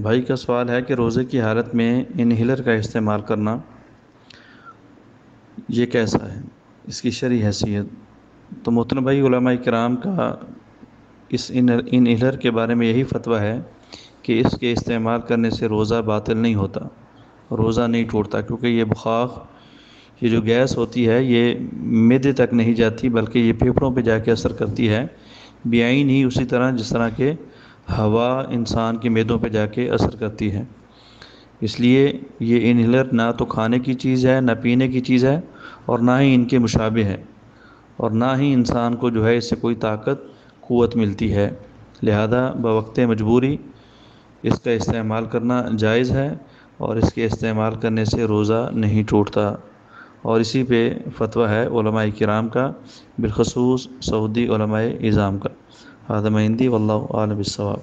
بھائی کا سوال ہے کہ روزے کی حالت میں انہیلر کا استعمال کرنا یہ کیسا ہے، اس کی شرعی حیثیت؟ تو محترم بھائی، علماء کرام کا اس انہیلر کے بارے میں یہی فتویٰ ہے کہ اس کے استعمال کرنے سے روزہ باطل نہیں ہوتا، روزہ نہیں ٹوٹتا، کیونکہ یہ بخاخ، یہ جو گیس ہوتی ہے یہ معدے تک نہیں جاتی بلکہ یہ پھیپھڑوں پہ جا کے اثر کرتی ہے، بعین ہی اسی طرح جس طرح کہ ہوا انسان کے معدوں پہ جا کے اثر کرتی ہے۔ اس لیے یہ انہیلر نہ تو کھانے کی چیز ہے، نہ پینے کی چیز ہے، اور نہ ہی ان کے مشابہ ہے، اور نہ ہی انسان کو جو ہے اس سے کوئی طاقت قوت ملتی ہے، لہذا بوقت مجبوری اس کا استعمال کرنا جائز ہے، اور اس کے استعمال کرنے سے روزہ نہیں ٹوٹتا، اور اسی پہ فتویٰ ہے علماء کرام کا، بالخصوص سعودی علماء اعظام کا۔ ھذا ما عندی واللہ اعلم بالصواب۔